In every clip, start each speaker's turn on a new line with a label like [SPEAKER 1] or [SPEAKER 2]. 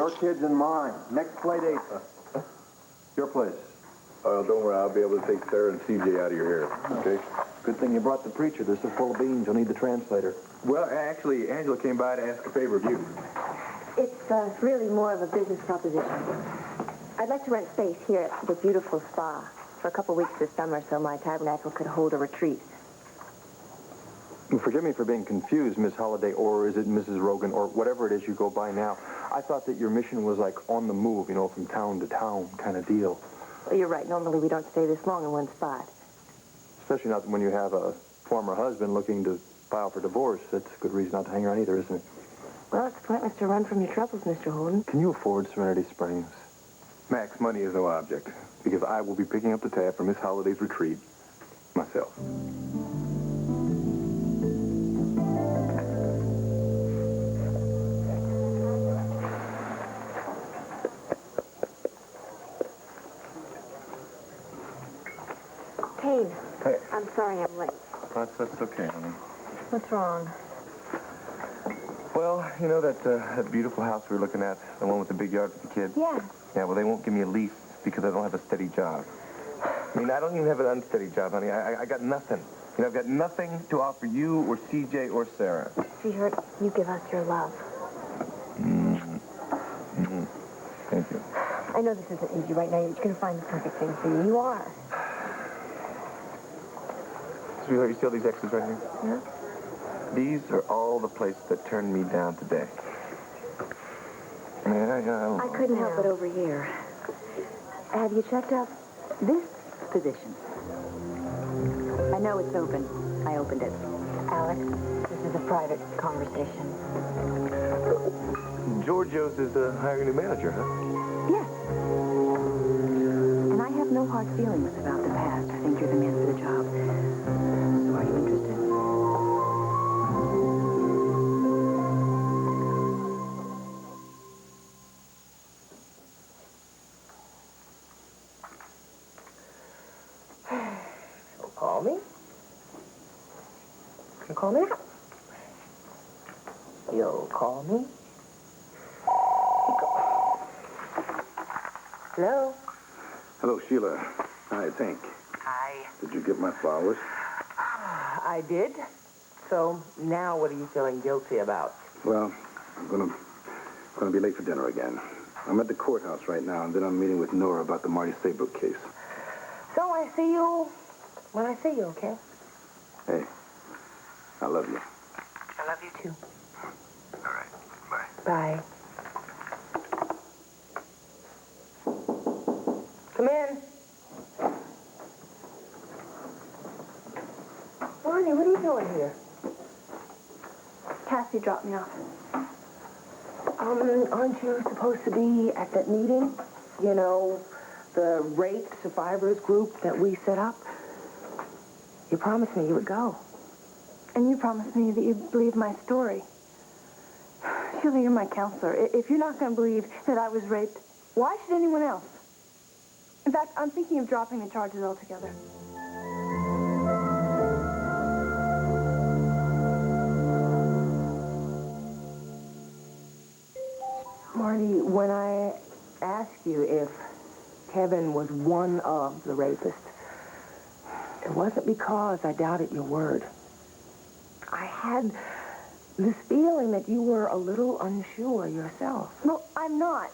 [SPEAKER 1] Your kid's in mine. Next play date. Your place.
[SPEAKER 2] Don't worry, I'll be able to take Sarah and CJ out of your hair, okay?
[SPEAKER 1] Good thing you brought the preacher. They're so full of beans, you'll need the translator.
[SPEAKER 2] Well, actually, Angela came by to ask a favor of you.
[SPEAKER 3] It's really more of a business proposition. I'd like to rent space here at the beautiful spa for a couple weeks this summer so my tabernacle could hold a retreat.
[SPEAKER 1] Forgive me for being confused, Miss Holliday, or is it Mrs. Rogan, or whatever it is you go by now. I thought that your mission was like on the move, you know, from town to town kind of deal.
[SPEAKER 3] Well, you're right. Normally we don't stay this long in one spot.
[SPEAKER 1] Especially not when you have a former husband looking to file for divorce. That's a good reason not to hang around either, isn't it?
[SPEAKER 3] Well, it's pointless to run from your troubles, Mr. Holden.
[SPEAKER 1] Can you afford Serenity Springs?
[SPEAKER 2] Max, money is no object, because I will be picking up the tab for Miss Holliday's retreat myself.
[SPEAKER 3] Kane.
[SPEAKER 2] Hey.
[SPEAKER 3] I'm sorry I'm late.
[SPEAKER 2] That's okay, honey.
[SPEAKER 3] What's wrong?
[SPEAKER 2] Well, you know that beautiful house we were looking at, the one with the big yard for the kids?
[SPEAKER 3] Yeah.
[SPEAKER 2] Yeah, well, they won't give me a lease because I don't have a steady job. I mean, I don't even have an unsteady job, honey. I got nothing. You know, I've got nothing to offer you or CJ or Sarah.
[SPEAKER 3] Sweetheart, you give us your love.
[SPEAKER 2] Thank you.
[SPEAKER 3] I know this isn't easy right now. You're going to find the perfect thing for you. You are.
[SPEAKER 2] Sweetheart, you see all these X's right here?
[SPEAKER 3] Yeah?
[SPEAKER 2] These are all the places that turned me down today. Yeah,
[SPEAKER 3] I couldn't help it over here. Have you checked out this position? I know it's open. I opened it. Alex, this is a private conversation.
[SPEAKER 2] Georgios is hiring a new manager, huh?
[SPEAKER 3] Yes. And I have no hard feelings about the past. I think you're the man for the job. So are you interested?
[SPEAKER 4] Don't call me. You can call me now. You'll call me. Hello?
[SPEAKER 2] Hello, Sheila. Hi, it's Hank.
[SPEAKER 4] Hi.
[SPEAKER 2] Did you get my flowers?
[SPEAKER 4] I did. So now what are you feeling guilty about?
[SPEAKER 2] Well, I'm gonna be late for dinner again. I'm at the courthouse right now, and then I'm meeting with Nora about the Marty Saybrook case.
[SPEAKER 4] So I see you when I see you, okay?
[SPEAKER 2] Hey, I love you.
[SPEAKER 4] I love you too.
[SPEAKER 2] All right, bye.
[SPEAKER 4] Bye. Come in. Barney, what are you doing here?
[SPEAKER 3] Cassie dropped me off.
[SPEAKER 4] Aren't you supposed to be at that meeting? You know, the rape survivors group that we set up? You promised me you would go.
[SPEAKER 3] And you promised me that you'd believe my story. Sheila, you're my counselor. If you're not going to believe that I was raped, why should anyone else? In fact, I'm thinking of dropping the charges altogether.
[SPEAKER 4] Marty, when I asked you if Kevin was one of the rapists, it wasn't because I doubted your word. I had this feeling that you were a little unsure yourself.
[SPEAKER 3] No, I'm not.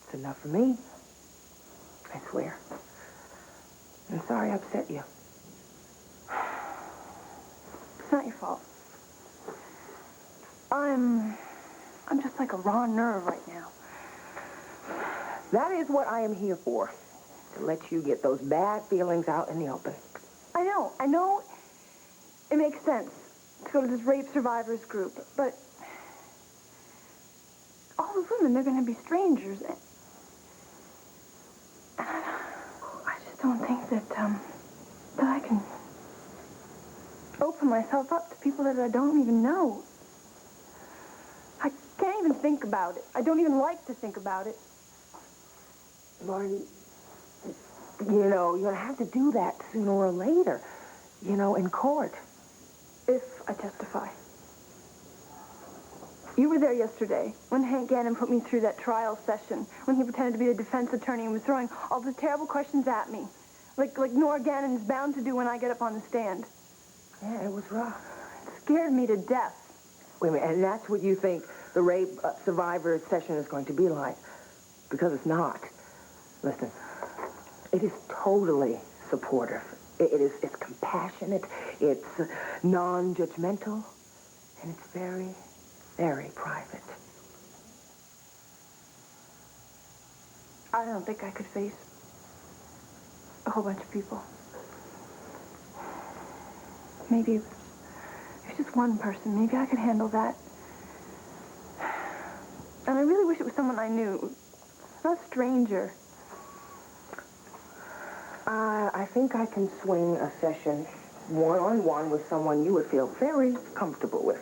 [SPEAKER 4] It's enough for me. I swear. I'm sorry I upset you.
[SPEAKER 3] It's not your fault. I'm just like a raw nerve right now.
[SPEAKER 4] That is what I am here for. To let you get those bad feelings out in the open.
[SPEAKER 3] I know it makes sense to go to this rape survivors group, but all the women, they're going to be strangers. And I just don't think that I can open myself up to people that I don't even know. I can't even think about it. I don't even like to think about it.
[SPEAKER 4] Marty, you know, you're going to have to do that sooner or later, you know, in court.
[SPEAKER 3] If I testify. You were there yesterday when Hank Gannon put me through that trial session, when he pretended to be a defense attorney and was throwing all those terrible questions at me, like Nora Gannon's bound to do when I get up on the stand.
[SPEAKER 4] Yeah, it was rough.
[SPEAKER 3] It scared me to death.
[SPEAKER 4] Wait a minute, and that's what you think the rape survivor session is going to be like? Because it's not. Listen, it is totally supportive. It's compassionate, it's non-judgmental, and it's very, very private.
[SPEAKER 3] I don't think I could face a whole bunch of people. Maybe if it's just one person, maybe I could handle that. And I really wish it was someone I knew, not a stranger.
[SPEAKER 4] I think I can swing a session one-on-one with someone you would feel very comfortable with.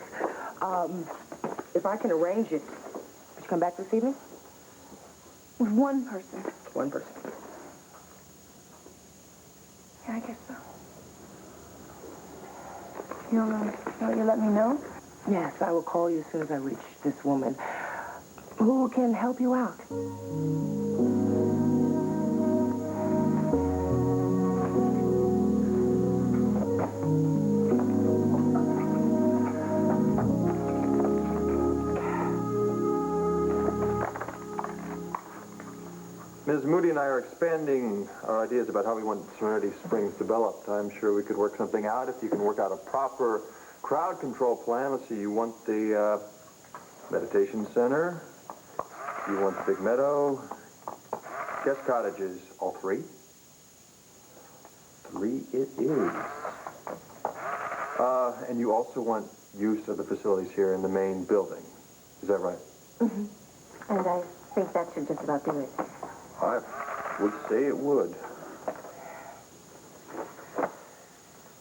[SPEAKER 4] If I can arrange it, would you come back this evening?
[SPEAKER 3] With one person.
[SPEAKER 4] One person.
[SPEAKER 3] Yeah, I guess so. You'll let me know?
[SPEAKER 4] Yes, I will call you as soon as I reach this woman who can help you out.
[SPEAKER 1] Ms. Moody and I are expanding our ideas about how we want Serenity Springs developed. I'm sure we could work something out if you can work out a proper crowd control plan. Let's see, you want the meditation center, you want the big meadow, guest cottages, all three? Three it is. And you also want use of the facilities here in the main building. Is that right?
[SPEAKER 5] Mm-hmm. And I think that should just about do it.
[SPEAKER 1] I would say it would.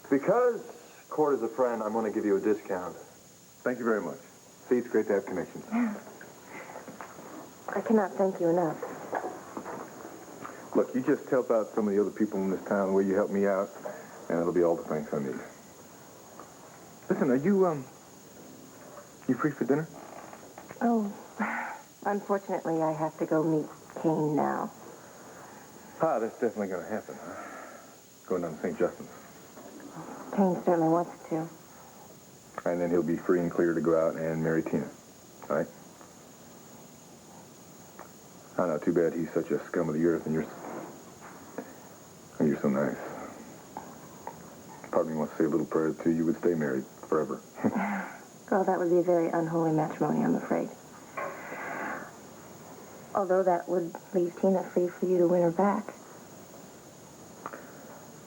[SPEAKER 1] Because Court is a friend, I'm going to give you a discount.
[SPEAKER 2] Thank you very much. See, it's great to have connections.
[SPEAKER 5] I cannot thank you enough.
[SPEAKER 2] Look, you just help out some of the other people in this town the way you help me out, and it'll be all the thanks I need. Listen, are you free for dinner?
[SPEAKER 5] Oh, unfortunately, I have to go meet Kane now.
[SPEAKER 2] Ah, that's definitely going to happen, huh? Going down to St. Justin's.
[SPEAKER 5] Kane certainly wants to.
[SPEAKER 2] And then he'll be free and clear to go out and marry Tina, right? I know, too bad he's such a scum of the earth and you're so nice. Part of me wants to say a little prayer that you would stay married forever.
[SPEAKER 5] Well, that would be a very unholy matrimony, I'm afraid. Although that would leave Tina free for you to win her back.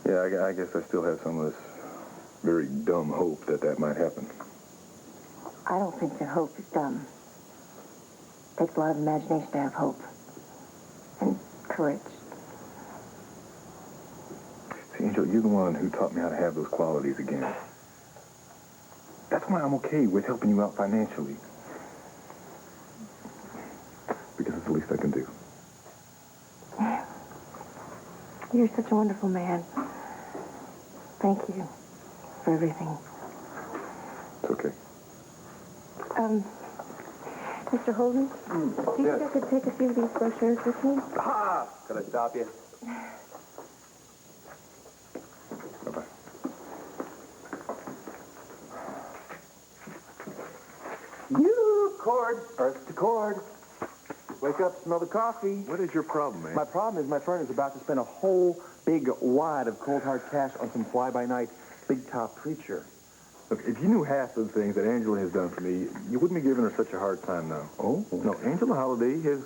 [SPEAKER 2] Yeah, I guess I still have some of this very dumb hope that might happen.
[SPEAKER 5] I don't think that hope is dumb. It takes a lot of imagination to have hope. And courage.
[SPEAKER 2] See, Angel, you're the one who taught me how to have those qualities again. That's why I'm okay with helping you out financially. Because it's the least I can do.
[SPEAKER 5] You're such a wonderful man. Thank you for everything.
[SPEAKER 2] It's okay.
[SPEAKER 5] Mr. Holden, do you think I could take a few of these brochures with me?
[SPEAKER 1] Ah! Could I stop you?
[SPEAKER 2] Bye-bye.
[SPEAKER 1] You, Cord. Earth to Cord. Wake up, smell the coffee.
[SPEAKER 2] What is your problem, man?
[SPEAKER 1] My problem is my friend is about to spend a whole big wad of cold hard cash on some fly-by-night big-top preacher.
[SPEAKER 2] Look, if you knew half of the things that Angela has done for me, you wouldn't be giving her such a hard time now.
[SPEAKER 1] Oh?
[SPEAKER 2] No, Angela Holliday has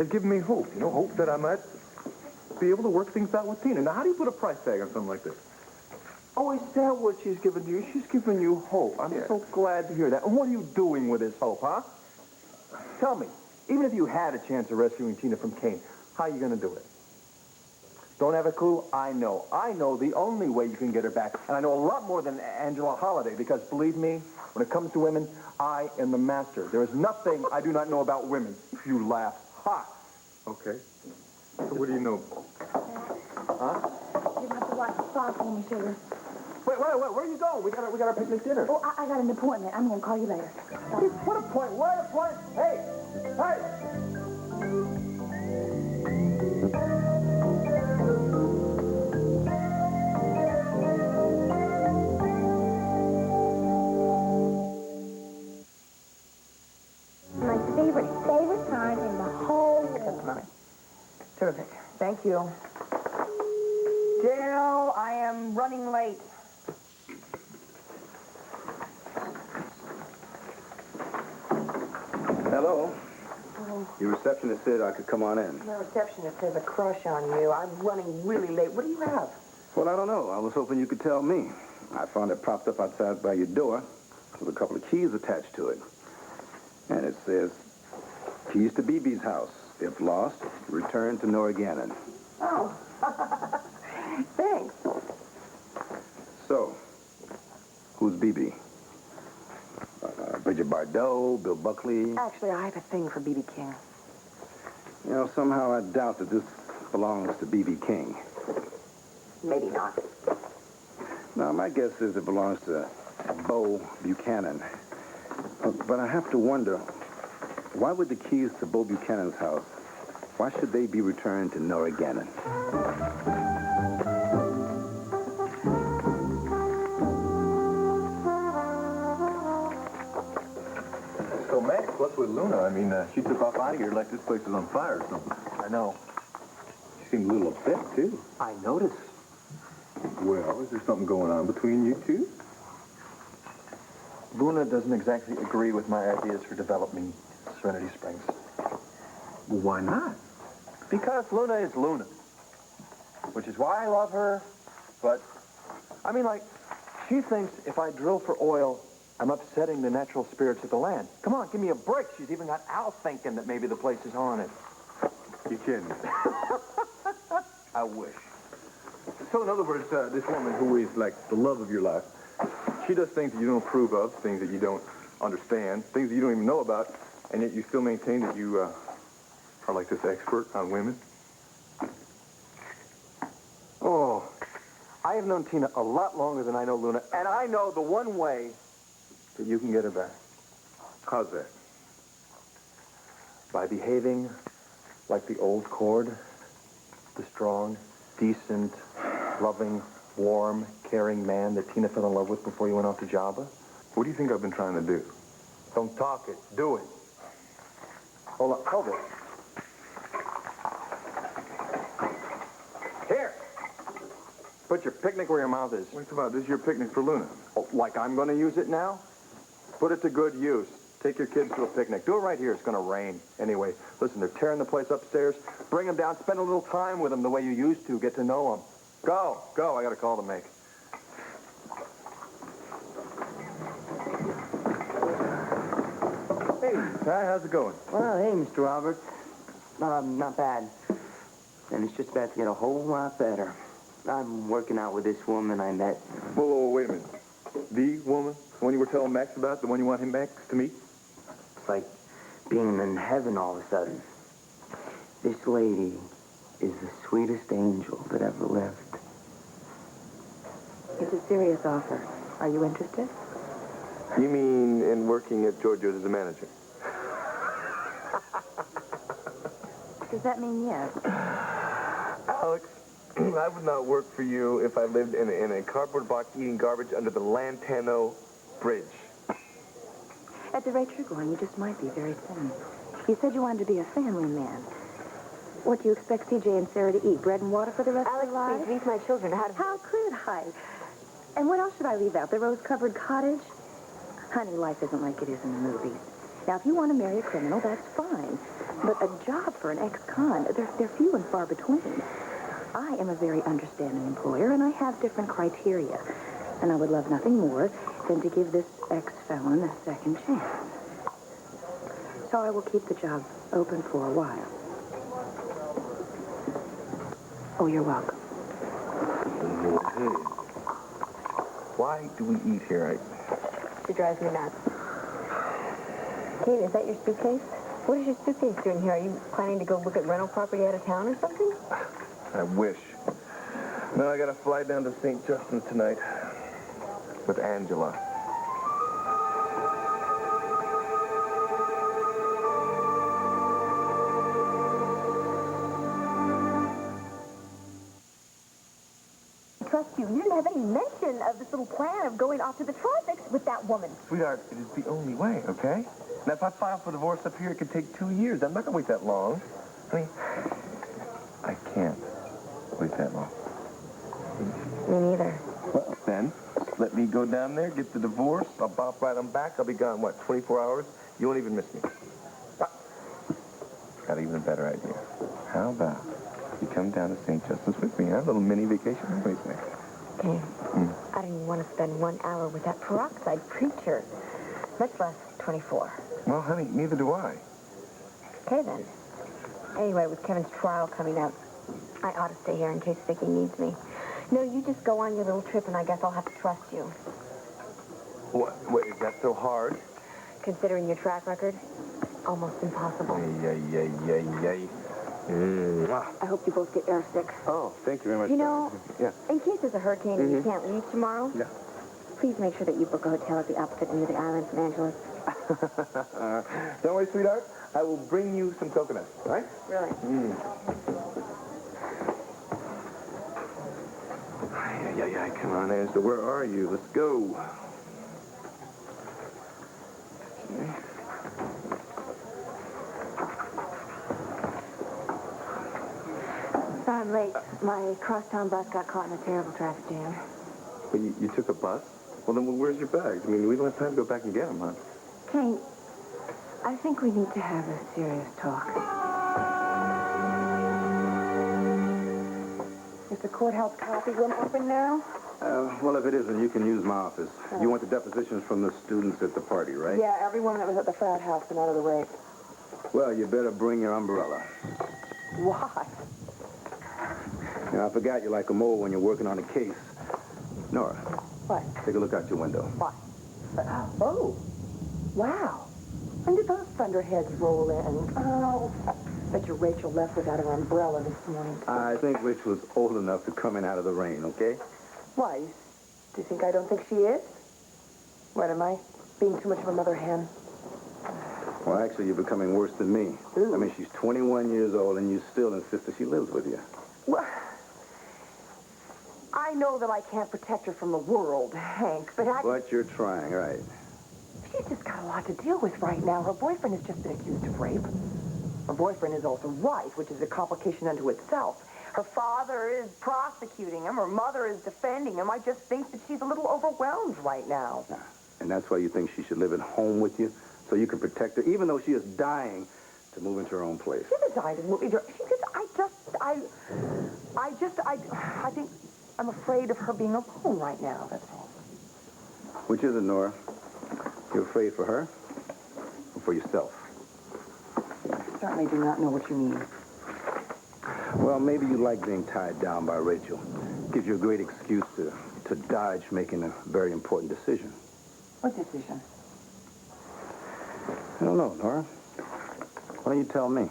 [SPEAKER 2] given me hope. You know, hope that I might be able to work things out with Tina. Now, how do you put a price tag on something like this?
[SPEAKER 1] Oh, is that what she's given you? She's given you hope. I'm so glad to hear that. And what are you doing with this hope, huh? Tell me, even if you had a chance of rescuing Tina from Kane, how are you going to do it? Don't have a clue? I know. I know the only way you can get her back. And I know a lot more than Angela Holliday, because believe me, when it comes to women, I am the master. There is nothing I do not know about women. You laugh. Ha!
[SPEAKER 2] Okay. So what do you know?
[SPEAKER 3] Huh? You have to watch the song for me, sugar.
[SPEAKER 1] Wait, where are you going? We got our picnic dinner.
[SPEAKER 3] Oh, I got an appointment. I'm going to call you later.
[SPEAKER 1] What appointment? What appointment? Hey!
[SPEAKER 5] My favorite time in the whole world.
[SPEAKER 4] Mommy. Terrific. Thank you. Jill, I am running late.
[SPEAKER 6] Hello. Your receptionist said I could come on in.
[SPEAKER 4] My receptionist has a crush on you. I'm running really late. What do you have?
[SPEAKER 6] Well, I don't know. I was hoping you could tell me. I found it propped up outside by your door with a couple of keys attached to it. And it says, keys to BB's house. If lost, return to Norrigannon.
[SPEAKER 4] Oh. Thanks.
[SPEAKER 6] So, who's BB? Bridget Bardot, Bill Buckley?
[SPEAKER 4] Actually, I have a thing for B.B. King.
[SPEAKER 6] You know, somehow I doubt that this belongs to B.B. King.
[SPEAKER 4] Maybe not.
[SPEAKER 6] Now, my guess is it belongs to Bo Buchanan. But I have to wonder, why would the keys to Bo Buchanan's house, why should they be returned to Norrigannon?
[SPEAKER 2] So, Max, what's with Luna? I mean, she took off out of here like this place was on fire or something.
[SPEAKER 1] I know.
[SPEAKER 2] She seemed a little upset, too.
[SPEAKER 1] I noticed.
[SPEAKER 2] Well, is there something going on between you two?
[SPEAKER 1] Luna doesn't exactly agree with my ideas for developing Serenity Springs.
[SPEAKER 2] Well, why not?
[SPEAKER 1] Because Luna is Luna. Which is why I love her. But, I mean, like, she thinks if I drill for oil, I'm upsetting the natural spirits of the land. Come on, give me a break. She's even got Al thinking that maybe the place is haunted.
[SPEAKER 2] You kidding?
[SPEAKER 1] I wish.
[SPEAKER 2] So, in other words, this woman who is like the love of your life, she does things that you don't approve of, things that you don't understand, things that you don't even know about, and yet you still maintain that you are like this expert on women?
[SPEAKER 1] Oh, I have known Tina a lot longer than I know Luna, and I know the one way that you can get her back.
[SPEAKER 2] How's that?
[SPEAKER 1] By behaving like the old Cord, the strong, decent, loving, warm, caring man that Tina fell in love with before you went off to Java.
[SPEAKER 2] What do you think I've been trying to do?
[SPEAKER 1] Don't talk it, do it. Hold on, hold it. Here. Put your picnic where your mouth is.
[SPEAKER 2] What's about this is your picnic for Luna.
[SPEAKER 1] Oh, like I'm going to use it now? Put it to good use. Take your kids to a picnic. Do it right here. It's going to rain. Anyway, listen, they're tearing the place upstairs. Bring them down. Spend a little time with them the way you used to. Get to know them. Go. Go. I got a call to make.
[SPEAKER 2] Hey, Ty, how's it going?
[SPEAKER 7] Well, hey, Mr. Roberts. Not bad. And it's just about to get a whole lot better. I'm working out with this woman I met.
[SPEAKER 2] Whoa, wait a minute. The woman? The one you were telling Max about? The one you want him Max to meet?
[SPEAKER 7] It's like being in heaven all of a sudden. This lady is the sweetest angel that ever lived.
[SPEAKER 3] It's a serious offer. Are you interested?
[SPEAKER 2] You mean in working at Giorgio's as a manager?
[SPEAKER 3] Does that mean yes?
[SPEAKER 2] Alex, I would not work for you if I lived in a cardboard box eating garbage under the Lantano Bridge.
[SPEAKER 3] At the rate you're going, you just might be very soon. You said you wanted to be a family man. What do you expect CJ and Sarah to eat? Bread and water for the rest of their lives?
[SPEAKER 5] Please leave my children out of
[SPEAKER 3] How could I? And what else should I leave out? The rose-covered cottage? Honey, life isn't like it is in the movies. Now, if you want to marry a criminal, that's fine. But a job for an ex-con, they're few and far between. I am a very understanding employer, and I have different criteria. And I would love nothing more than to give this ex-felon a second chance. So I will keep the job open for a while. Oh, you're welcome.
[SPEAKER 2] Hey. Why do we eat here?
[SPEAKER 5] It drives me nuts. Kate, is that your suitcase? What is your suitcase doing here? Are you planning to go look at rental property out of town or something?
[SPEAKER 2] I wish. No, I got to fly down to St. Justin's tonight.
[SPEAKER 1] with Angela.
[SPEAKER 5] Trust you. You didn't have any mention of this little plan of going off to the tropics with that woman.
[SPEAKER 1] Sweetheart, it is the only way, okay? Now, if I file for divorce up here, it could take 2 years. I'm not going to wait that long. I mean, I can't wait that long.
[SPEAKER 5] Me neither.
[SPEAKER 1] Well, then, let me go down there, get the divorce. I'll bop right on back. I'll be gone, what, 24 hours? You won't even miss me. Ah, got even a better idea. How about you come down to St. Justin's with me, huh? A little mini vacation. What do you think?
[SPEAKER 5] Okay. I didn't even want to spend 1 hour with that peroxide preacher, much less 24.
[SPEAKER 1] Well, honey, neither do I.
[SPEAKER 5] Okay, then. Anyway, with Kevin's trial coming up, I ought to stay here in case Vicky needs me. No, you just go on your little trip, and I guess I'll have to trust you.
[SPEAKER 1] What, is that so hard?
[SPEAKER 5] Considering your track record, almost impossible.
[SPEAKER 1] Yay.
[SPEAKER 3] I hope you both get airsick.
[SPEAKER 2] Oh, thank you very much.
[SPEAKER 5] You know,
[SPEAKER 2] Yeah.
[SPEAKER 5] in case there's a hurricane and you can't leave tomorrow,
[SPEAKER 2] Yeah.
[SPEAKER 5] please make sure that you book a hotel at the opposite end of the island from Angeles.
[SPEAKER 2] Don't worry, sweetheart. I will bring you some coconuts, all right?
[SPEAKER 5] Really?
[SPEAKER 2] Yeah. Come on, Angela. Where are you? Let's go. Okay.
[SPEAKER 3] Sorry I'm late. My crosstown bus got caught in a terrible traffic jam.
[SPEAKER 2] Well, you took a bus? Well, then where's your bags? I mean, we don't have time to go back and get them, huh?
[SPEAKER 3] Kane, I think we need to have a serious talk. Is the courthouse copy room open now?
[SPEAKER 6] Well, if it isn't, you can use my office. You want the depositions from the students at the party, right?
[SPEAKER 4] Yeah, everyone that was at the frat house and out of the rape.
[SPEAKER 6] Well, you better bring your umbrella.
[SPEAKER 4] Why?
[SPEAKER 6] You know, I forgot you like a mole when you're working on a case. Nora.
[SPEAKER 4] What?
[SPEAKER 6] Take a look out your window.
[SPEAKER 4] What? Oh, wow. When did those thunderheads roll in? Oh, bet you Rachel left without her umbrella this morning.
[SPEAKER 6] I think Rich was old enough to come in out of the rain, okay?
[SPEAKER 4] Why? Do you think I don't think she is? What, am I being too much of a mother hen?
[SPEAKER 6] Well, actually, you're becoming worse than me.
[SPEAKER 4] Ooh.
[SPEAKER 6] I mean, she's 21 years old, and you still insist that she lives with you.
[SPEAKER 4] Well, I know that I can't protect her from the world, Hank, but
[SPEAKER 6] But you're trying, right?
[SPEAKER 4] she's just got a lot to deal with right now. Her boyfriend has just been accused of rape. Her boyfriend is also white, which is a complication unto itself. Her father is prosecuting him. Her mother is defending him. I just think that she's a little overwhelmed right now.
[SPEAKER 6] And that's why you think she should live at home with you, so you can protect her, even though she is dying to move into her own place.
[SPEAKER 4] She isn't dying to move either. I think I'm afraid of her being alone right now, that's all.
[SPEAKER 6] Which is it, Nora? You're afraid for her or for yourself?
[SPEAKER 4] I certainly do not know what you mean.
[SPEAKER 6] Well, maybe you like being tied down by Rachel. Gives you a great excuse to dodge making a very important decision.
[SPEAKER 4] What decision?
[SPEAKER 6] I don't know, Nora. Why don't you tell me?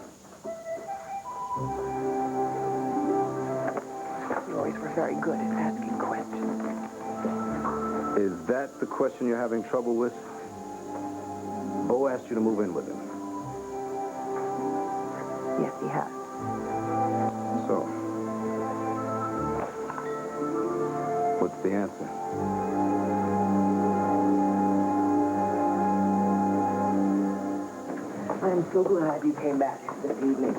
[SPEAKER 4] You always were very good at asking questions.
[SPEAKER 6] Is that the question you're having trouble with? Bo asked you to move in with him.
[SPEAKER 4] Yes, he has.
[SPEAKER 6] So, what's the answer?
[SPEAKER 4] I'm so glad you came back this evening.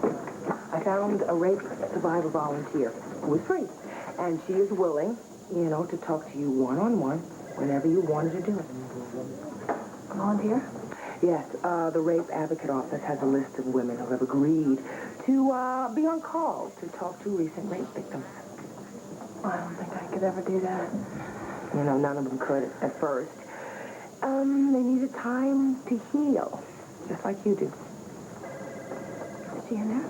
[SPEAKER 4] I found a rape survivor volunteer who is free, and she is willing, to talk to you one-on-one whenever you wanted to do it.
[SPEAKER 3] Volunteer?
[SPEAKER 4] Yes, the Rape Advocate Office has a list of women who have agreed to be on call to talk to recent rape victims.
[SPEAKER 3] I don't think I could ever do that.
[SPEAKER 4] None of them could at first. They needed time to heal, just like you do.
[SPEAKER 3] Is she in there?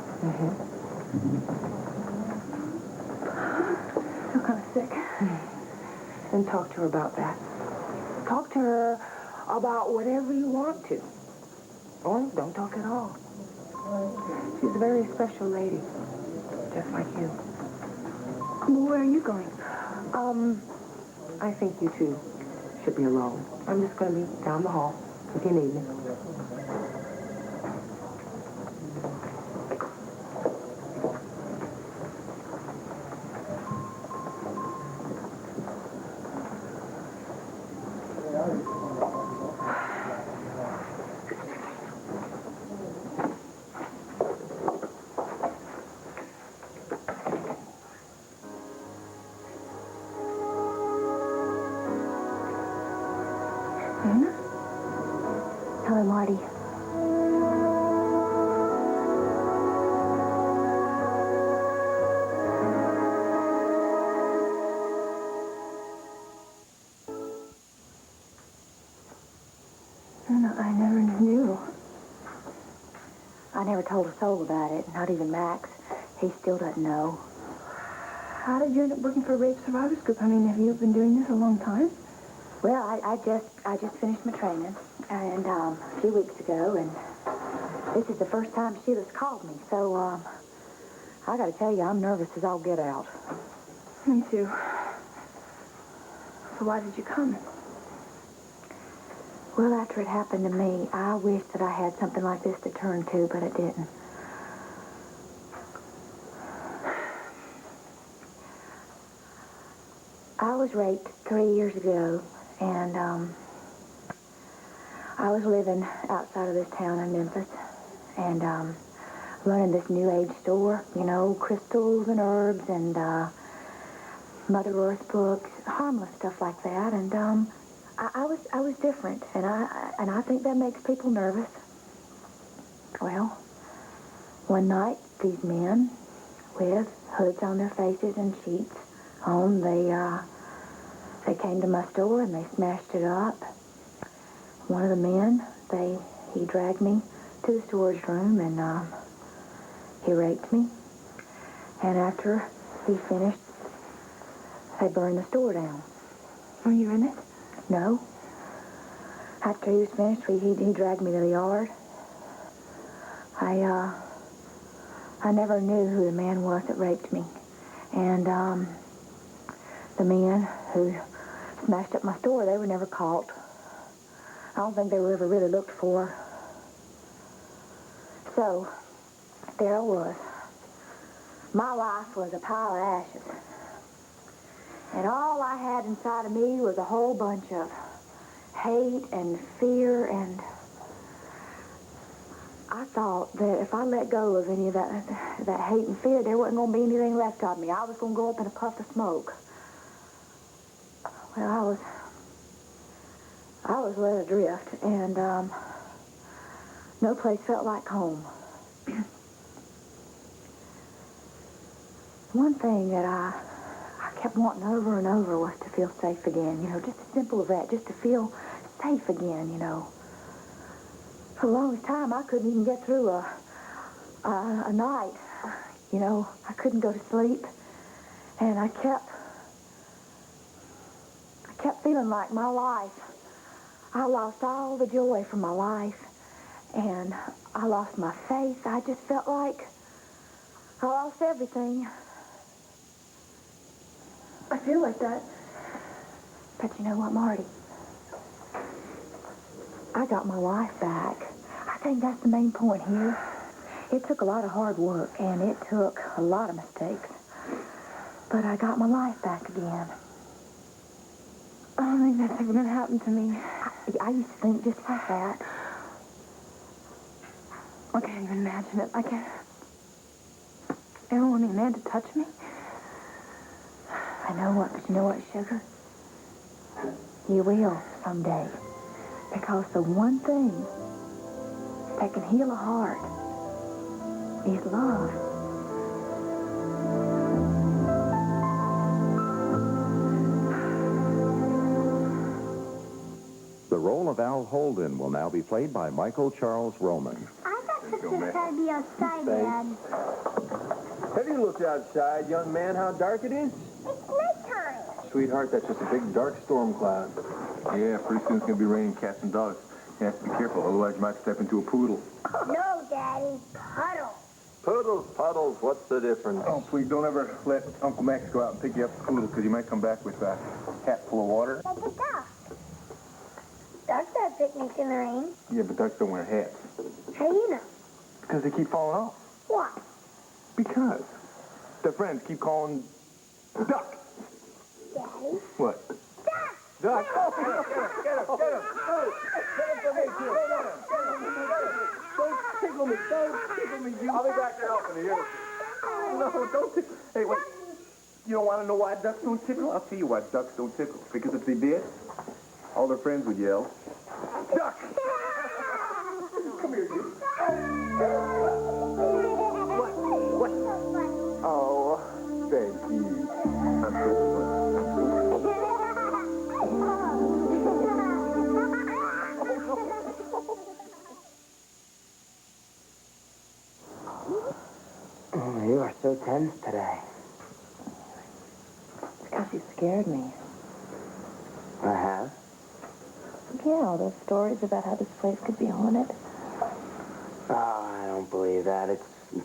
[SPEAKER 3] Feel kind of sick.
[SPEAKER 4] And talk to her about that. Talk to her about whatever you want to. Or don't talk at all. She's a very special lady, just like you.
[SPEAKER 3] Well, where are you going?
[SPEAKER 4] I think you two should be alone. I'm just going to be down the hall if you need me.
[SPEAKER 5] Hello, Marty. No, I never knew. I never told a soul about it, not even Max. He still doesn't know.
[SPEAKER 3] How did you end up working for a rape survivors group? I mean, have you been doing this a long time?
[SPEAKER 5] Well, I just finished my training, and a few weeks ago, and this is the first time Sheila's called me. So, I got to tell you, I'm nervous as all get out.
[SPEAKER 3] Me too. So why did you come?
[SPEAKER 5] Well, after it happened to me, I wished that I had something like this to turn to, but I didn't. I was raped 3 years ago, and I was living outside of this town in Memphis, and running this new age store, you know, crystals and herbs and Mother Earth books, harmless stuff like that, and I was different, and I think that makes people nervous. Well, one night, these men with hoods on their faces and sheets on, they came to my store and they smashed it up. One of the men, he dragged me to the storage room and he raped me. And after he finished, they burned the store down.
[SPEAKER 3] Were you in it?
[SPEAKER 5] No. After he was finished, he dragged me to the yard. I never knew who the man was that raped me. And the men who smashed up my store, they were never caught. I don't think they were ever really looked for. So, there I was. My life was a pile of ashes. And all I had inside of me was a whole bunch of hate and fear, and I thought that if I let go of any of that hate and fear, there wasn't going to be anything left of me. I was going to go up in a puff of smoke. Well, I was led adrift, and no place felt like home. One thing that I kept wanting over and over was to feel safe again, you know, just as simple as that, just to feel safe again, you know. For the longest time, I couldn't even get through a night, you know. I couldn't go to sleep, and I kept feeling like my life, I lost all the joy from my life, and I lost my faith. I just felt like I lost everything.
[SPEAKER 3] I feel like that.
[SPEAKER 5] But you know what, Marty? I got my life back. I think that's the main point here. It took a lot of hard work, and it took a lot of mistakes. But I got my life back again.
[SPEAKER 3] I don't think that's ever going to happen to me.
[SPEAKER 5] I used to think just like that.
[SPEAKER 3] I can't even imagine it. I can't ever want a man to touch me.
[SPEAKER 5] I know what, but you know what, sugar? You will someday. Because the one thing that can heal a heart is love.
[SPEAKER 8] The role of Al Holden will now be played by Michael Charles Roman.
[SPEAKER 9] I thought Sister said to be outside, Dad.
[SPEAKER 1] Have you looked outside, young man, how dark it is?
[SPEAKER 9] It's nighttime.
[SPEAKER 2] Sweetheart, that's just a big dark storm cloud. Yeah, pretty soon it's going to be raining cats and dogs. You have to be careful, otherwise you might step into a poodle.
[SPEAKER 9] No, Daddy. Puddle.
[SPEAKER 1] Poodles, puddles, what's the difference?
[SPEAKER 2] Oh, please don't ever let Uncle Max go out and pick you up a poodle, because you might come back with a hat full of water.
[SPEAKER 9] Like a duck. picnic in the rain.
[SPEAKER 1] Yeah, but ducks don't wear hats.
[SPEAKER 9] How do you know?
[SPEAKER 1] Because they keep falling off.
[SPEAKER 9] Why?
[SPEAKER 1] Because their friends keep calling duck.
[SPEAKER 9] Daddy?
[SPEAKER 1] What?
[SPEAKER 9] Duck!
[SPEAKER 1] Duck. Oh, get him. Get him for me, too. Don't tickle me. Don't tickle me, you.
[SPEAKER 2] I'll be back to help in a minute.
[SPEAKER 1] No, don't tickle. Hey, wait. You don't want to know why ducks don't tickle? I'll tell you why ducks don't tickle. Because if they did, all their friends would yell, duck! Come here, you. What? Oh, thank you. I'm so
[SPEAKER 7] Oh, you are so tense today.
[SPEAKER 3] Because you scared me.
[SPEAKER 7] I have?
[SPEAKER 3] Yeah, all those stories about how this place could be haunted.
[SPEAKER 7] Oh, I don't believe that. It's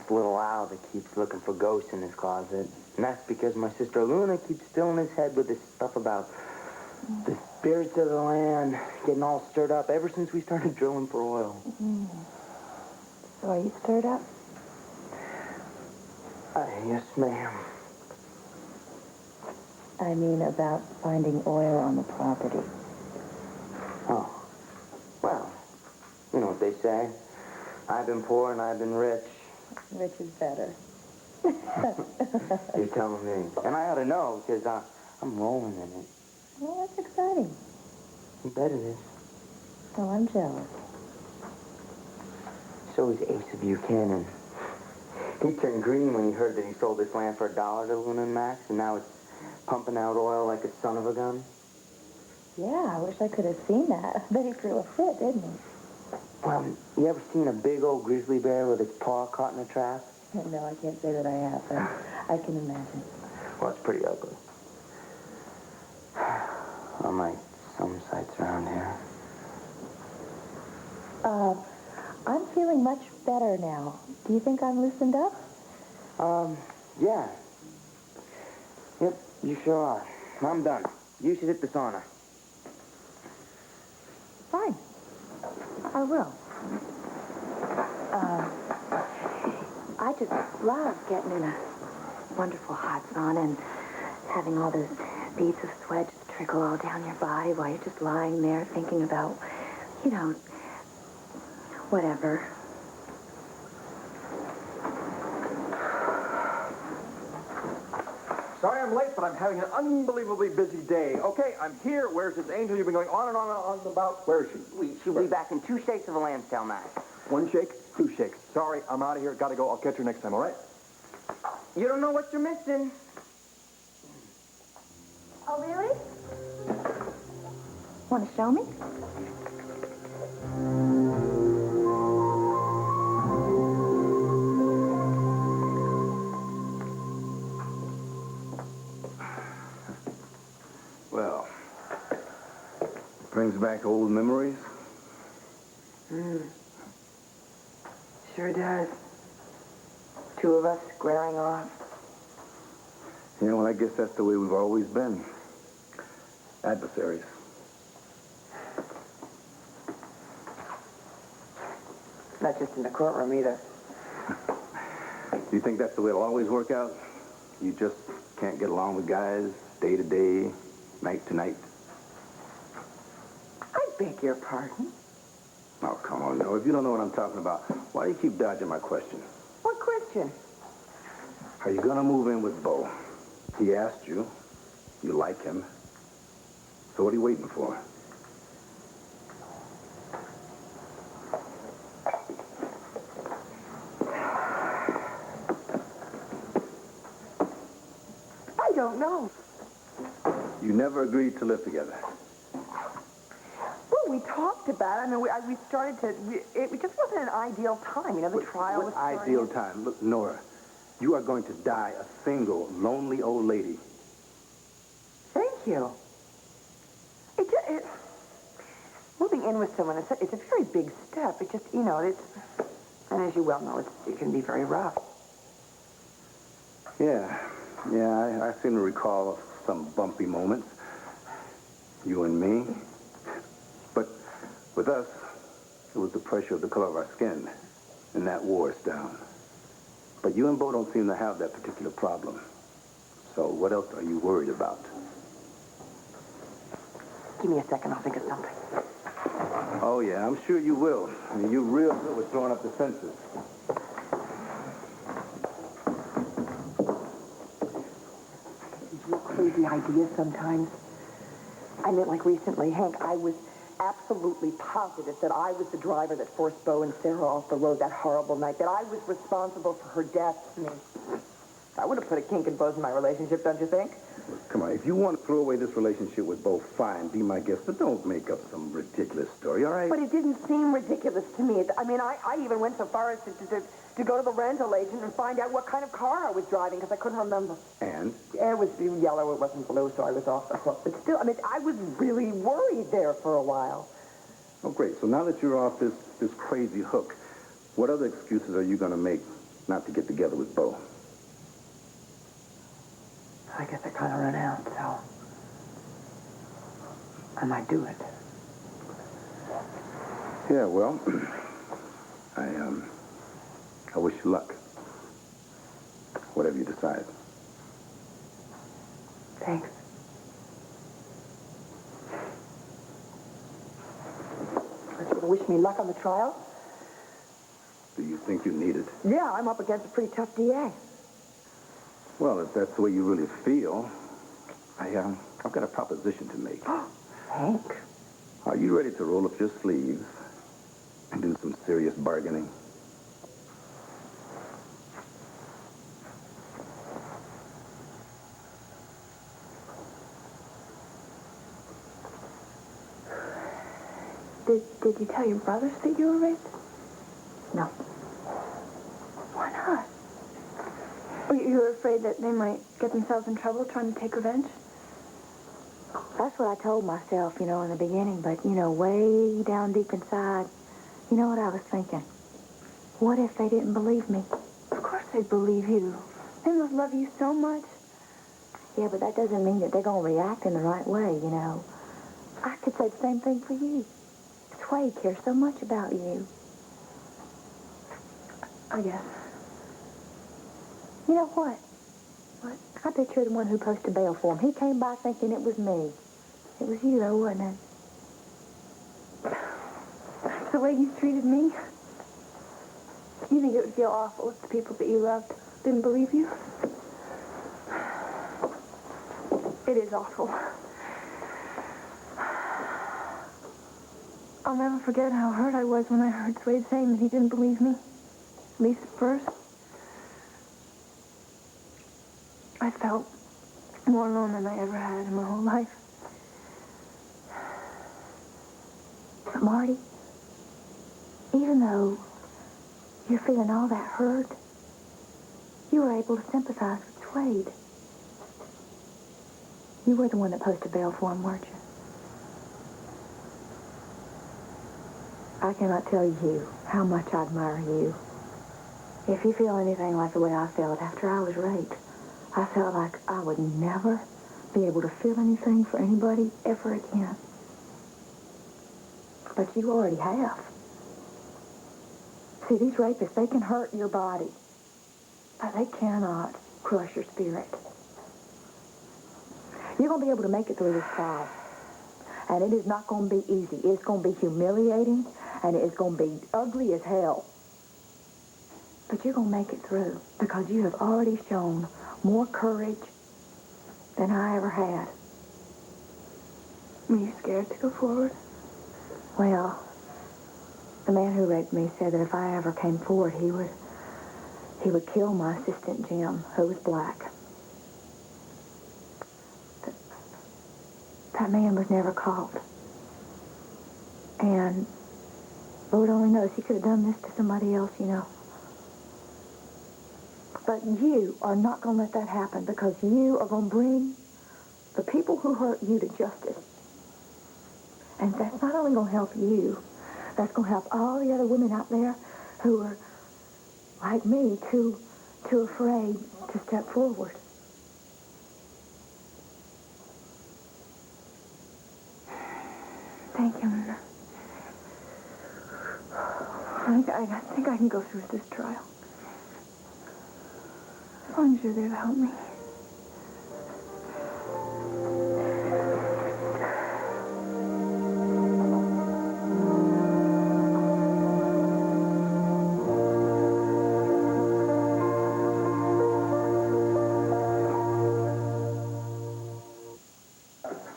[SPEAKER 7] little Al that keeps looking for ghosts in his closet. And that's because my sister Luna keeps filling his head with this stuff about the spirits of the land getting all stirred up ever since we started drilling for oil.
[SPEAKER 3] So are you stirred up?
[SPEAKER 7] Yes, ma'am.
[SPEAKER 3] I mean about finding oil on the property.
[SPEAKER 7] Oh. Well, you know what they say. I've been poor and I've been rich.
[SPEAKER 3] Rich is better.
[SPEAKER 7] You're telling me. And I ought to know, because I'm rolling in it.
[SPEAKER 3] Well, that's exciting.
[SPEAKER 7] I bet it is.
[SPEAKER 3] Well, I'm jealous.
[SPEAKER 7] So is Ace of Buchanan. He turned green when he heard that he sold his land for $1 to Luna and Max, and now it's pumping out oil like a son of a gun.
[SPEAKER 3] Yeah, I wish I could have seen that. I bet he threw a fit, didn't he?
[SPEAKER 7] Well, you ever seen a big old grizzly bear with its paw caught in a trap?
[SPEAKER 3] No, I can't say that I have, but I can imagine.
[SPEAKER 7] Well, it's pretty ugly. Unlike some sights around here.
[SPEAKER 3] I'm feeling much better now. Do you think I'm loosened up?
[SPEAKER 7] Yeah. Yep, you sure are. I'm done. You should hit the sauna.
[SPEAKER 3] Fine. I will. I just love getting in a wonderful hot sauna and having all those beads of sweat just trickle all down your body while you're just lying there thinking about, whatever.
[SPEAKER 1] Sorry I'm late, but I'm having an unbelievably busy day. Okay, I'm here. Where's this angel you've been going on and on about? Where is she?
[SPEAKER 7] She'll be back in 2 shakes of a lamb's tail, Max.
[SPEAKER 1] 1 shake, 2 shakes. Sorry, I'm out of here. Gotta go. I'll catch her next time, all right?
[SPEAKER 7] You don't know what you're missing.
[SPEAKER 3] Oh, really? Want to show me?
[SPEAKER 6] Well, brings back old memories.
[SPEAKER 4] Sure does. 2 of us squaring off.
[SPEAKER 6] Yeah, well, I guess that's the way we've always been. Adversaries.
[SPEAKER 4] Not just in the courtroom either.
[SPEAKER 6] Do you think that's the way it'll always work out? You just can't get along with guys day to day, night to night?
[SPEAKER 4] I beg your pardon.
[SPEAKER 6] Oh, come on, no. If you don't know what I'm talking about, why do you keep dodging my question?
[SPEAKER 4] What question?
[SPEAKER 6] Are you gonna move in with Bo? He asked you. You like him. So what are you waiting for?
[SPEAKER 4] I don't know.
[SPEAKER 6] You never agreed to live together.
[SPEAKER 4] Well, we talked about it. I mean, we started to... It just wasn't an ideal time. You know, the trial was
[SPEAKER 6] What
[SPEAKER 4] starting.
[SPEAKER 6] ideal time? Look, Nora, you are going to die a single, lonely old lady.
[SPEAKER 4] Thank you. Moving in with someone, it's a very big step. It just, and as you well know, it can be very rough.
[SPEAKER 6] Yeah, I seem to recall some bumpy moments. You and me. But With us, it was the pressure of the color of our skin, and that wore us down. But you and Bo don't seem to have that particular problem. So what else are you worried about?
[SPEAKER 4] Give me a second, I'll think of something.
[SPEAKER 6] Oh, yeah, I'm sure you will. I mean, you're real good with throwing up the fences.
[SPEAKER 4] These real crazy ideas sometimes. I mean, like recently, Hank, I was absolutely positive that I was the driver that forced Bo and Sarah off the road that horrible night, that I was responsible for her death. I mean, I would have put a kink in both in my relationship, don't you think?
[SPEAKER 6] Come on, if you want to throw away this relationship with Bo, fine, be my guest, but don't make up some ridiculous story, all right?
[SPEAKER 4] But it didn't seem ridiculous to me. I mean, I even went so far as to go to the rental agent and find out what kind of car I was driving, because I couldn't remember.
[SPEAKER 6] And?
[SPEAKER 4] It was yellow, it wasn't blue, so I was off the hook. But still, I mean, I was really worried there for a while.
[SPEAKER 6] Oh, great. So now that you're off this crazy hook, what other excuses are you going to make not to get together with Bo?
[SPEAKER 4] I guess I kind of run out, so I might do it.
[SPEAKER 6] Yeah, well, I wish you luck. Whatever you decide.
[SPEAKER 4] Thanks. Aren't you going to wish me luck on the trial?
[SPEAKER 6] Do you think you need it?
[SPEAKER 4] Yeah, I'm up against a pretty tough DA.
[SPEAKER 6] Well, if that's the way you really feel, I've got a proposition to make.
[SPEAKER 4] Hank?
[SPEAKER 6] Are you ready to roll up your sleeves and do some serious bargaining?
[SPEAKER 3] Did you tell your brothers that you were raped?
[SPEAKER 4] No.
[SPEAKER 3] Why not? You were afraid that they might get themselves in trouble trying to take revenge?
[SPEAKER 5] That's what I told myself, in the beginning. But, way down deep inside, you know what I was thinking? What if they didn't believe me?
[SPEAKER 3] Of course they'd believe you. They must love you so much.
[SPEAKER 5] Yeah, but that doesn't mean that they're going to react in the right way, I could say the same thing for you. Swade cares so much about you.
[SPEAKER 3] I guess.
[SPEAKER 5] You know what?
[SPEAKER 3] What?
[SPEAKER 5] I bet you're the one who posted bail for him. He came by thinking it was me. It was you, though, wasn't it?
[SPEAKER 3] That's the way you treated me? You think it would feel awful if the people that you loved didn't believe you? It is awful. I'll never forget how hurt I was when I heard Swade saying that he didn't believe me. At least at first. I felt more alone than I ever had in my whole life.
[SPEAKER 5] But, Marty, even though you're feeling all that hurt, you were able to sympathize with Swade. You were the one that posted bail for him, weren't you? I cannot tell you how much I admire you. If you feel anything like the way I felt after I was raped, I felt like I would never be able to feel anything for anybody ever again. But you already have. See, these rapists, they can hurt your body, but they cannot crush your spirit. You're going to be able to make it through this trial. And it is not going to be easy. It's going to be humiliating, and it's going to be ugly as hell. But you're going to make it through because you have already shown more courage than I ever had.
[SPEAKER 3] Were you scared to go forward?
[SPEAKER 5] Well, the man who raped me said that if I ever came forward, he would kill my assistant, Jim, who was black. That man was never caught. And Lord only knows he could have done this to somebody else, But you are not going to let that happen because you are going to bring the people who hurt you to justice. And that's not only going to help you, that's going to help all the other women out there who are, like me, too afraid to step forward.
[SPEAKER 3] Thank you, Nana. think I can go through this trial. As long as you're there to help me.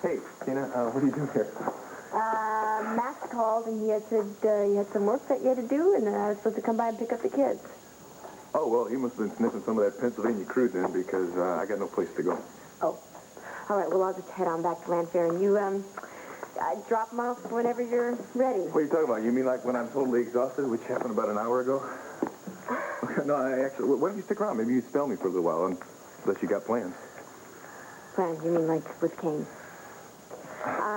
[SPEAKER 2] Hey, Tina, what are you doing here?
[SPEAKER 10] Max called and he had said you had some work that you had to do, and I was supposed to come by and pick up the kids.
[SPEAKER 2] Oh, well, he must have been sniffing some of that Pennsylvania crude then, because I got no place to go.
[SPEAKER 10] Oh. All right, well, I'll just head on back to Landfair, and you, drop them off whenever you're ready.
[SPEAKER 2] What are you talking about? You mean like when I'm totally exhausted, which happened about an hour ago? No, actually, why don't you stick around? Maybe you can spell me for a little while, unless you got plans.
[SPEAKER 10] Plans, you mean like with Kane?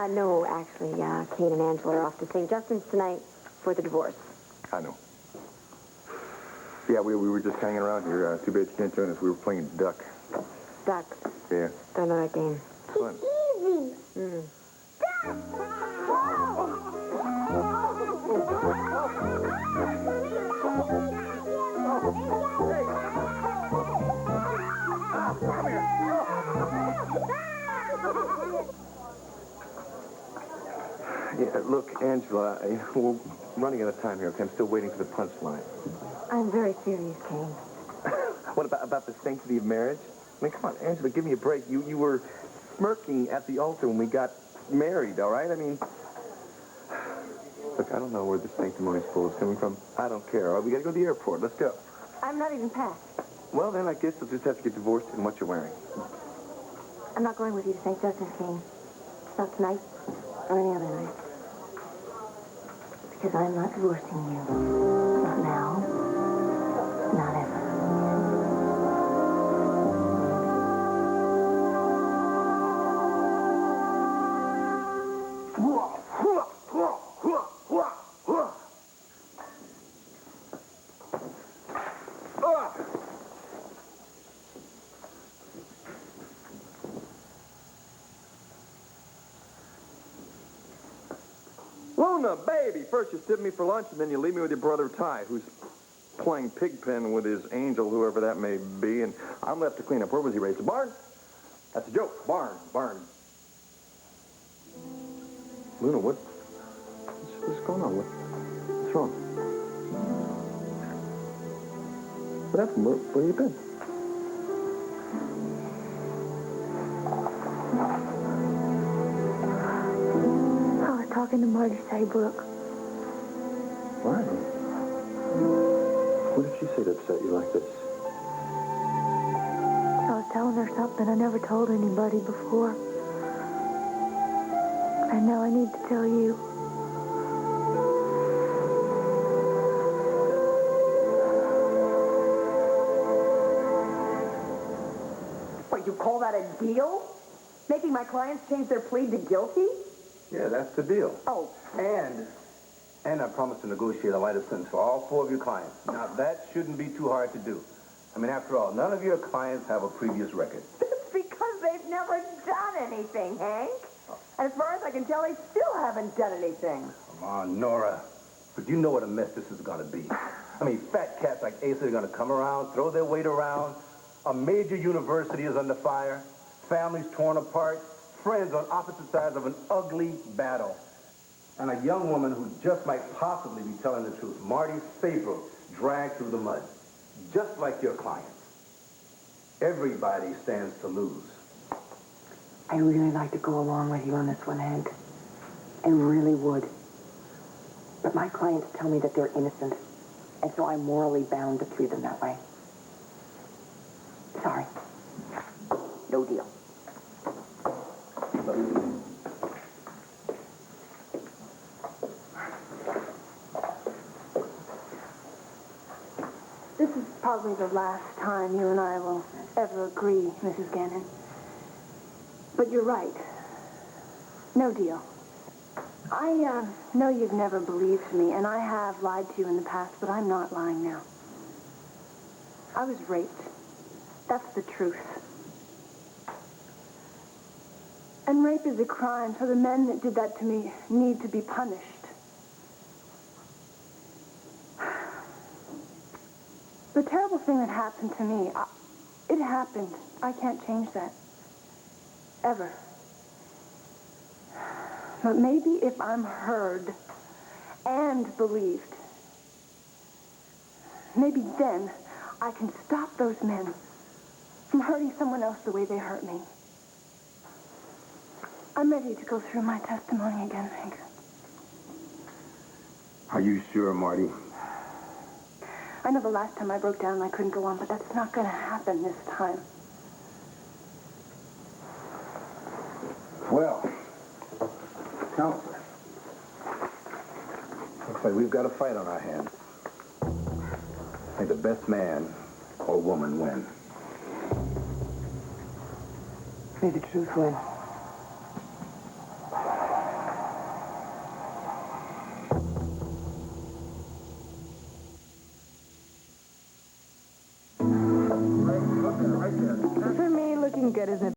[SPEAKER 10] No, actually, Kane and Angela are off to St. Justin's tonight for the divorce.
[SPEAKER 2] I know. Yeah, we were just hanging around here. Too bad you can't join us. We were playing duck.
[SPEAKER 10] Duck.
[SPEAKER 2] Yeah.
[SPEAKER 10] Don't know that game.
[SPEAKER 2] Fun.
[SPEAKER 9] Easy.
[SPEAKER 2] Yeah, look, Angela, we're running out of time here, okay? I'm still waiting for the punchline.
[SPEAKER 10] I'm very serious, Kane.
[SPEAKER 2] What about the sanctity of marriage? I mean, come on, Angela, give me a break. You were smirking at the altar when we got married, all right? I mean, look, I don't know where the sanctimonious pool is coming from. I don't care. All right, we got to go to the airport. Let's go.
[SPEAKER 10] I'm not even packed.
[SPEAKER 2] Well, then I guess you'll just have to get divorced in what you're wearing.
[SPEAKER 10] I'm not going with you to St. Justin's, Kane. Not tonight or any other night. Because I'm not divorcing you. Not now. Not ever.
[SPEAKER 2] Luna, baby, first you sip me for lunch, and then you leave me with your brother Ty, who's playing pigpen with his angel, whoever that may be, and I'm left to clean up. Where was he raised? A barn? That's a joke. Barn. Luna, what's going on? What's wrong? What happened? Where have you been?
[SPEAKER 3] Talking to Marty Saybrook.
[SPEAKER 2] Why? What did she say to upset you like this?
[SPEAKER 3] I was telling her something I never told anybody before. And now I need to tell you.
[SPEAKER 4] What, you call that a deal? Making my clients change their plea to guilty?
[SPEAKER 6] Yeah, that's the deal.
[SPEAKER 4] Oh.
[SPEAKER 6] And I promised to negotiate a lighter sentence for all 4 of your clients. Now, that shouldn't be too hard to do. I mean, after all, none of your clients have a previous record.
[SPEAKER 4] It's because they've never done anything, Hank. And as far as I can tell, they still haven't done anything.
[SPEAKER 6] Come on, Nora. But you know what a mess this is going to be. I mean, fat cats like Asa are going to come around, throw their weight around. A major university is under fire. Families torn apart. Friends on opposite sides of an ugly battle. And a young woman who just might possibly be telling the truth. Marty Saybrook dragged through the mud. Just like your clients. Everybody stands to lose.
[SPEAKER 4] I'd really like to go along with you on this one, Hank. I really would. But my clients tell me that they're innocent. And so I'm morally bound to treat them that way. Sorry. No deal.
[SPEAKER 3] This is probably the last time you and I will ever agree, Mrs. Gannon. But you're right. No deal. I know you've never believed me, and I have lied to you in the past, but I'm not lying now. I was raped. That's the truth. And rape is a crime, so the men that did that to me need to be punished. The terrible thing that happened to me, it happened. I can't change that. Ever. But maybe if I'm heard and believed, maybe then I can stop those men from hurting someone else the way they hurt me. I'm ready to go through my testimony again, Hank.
[SPEAKER 6] Are you sure, Marty?
[SPEAKER 3] I know the last time I broke down and I couldn't go on, but that's not going to happen this time.
[SPEAKER 6] Well, Counselor, looks like we've got a fight on our hands. May the best man or woman win.
[SPEAKER 4] May the truth win. For me, looking good isn't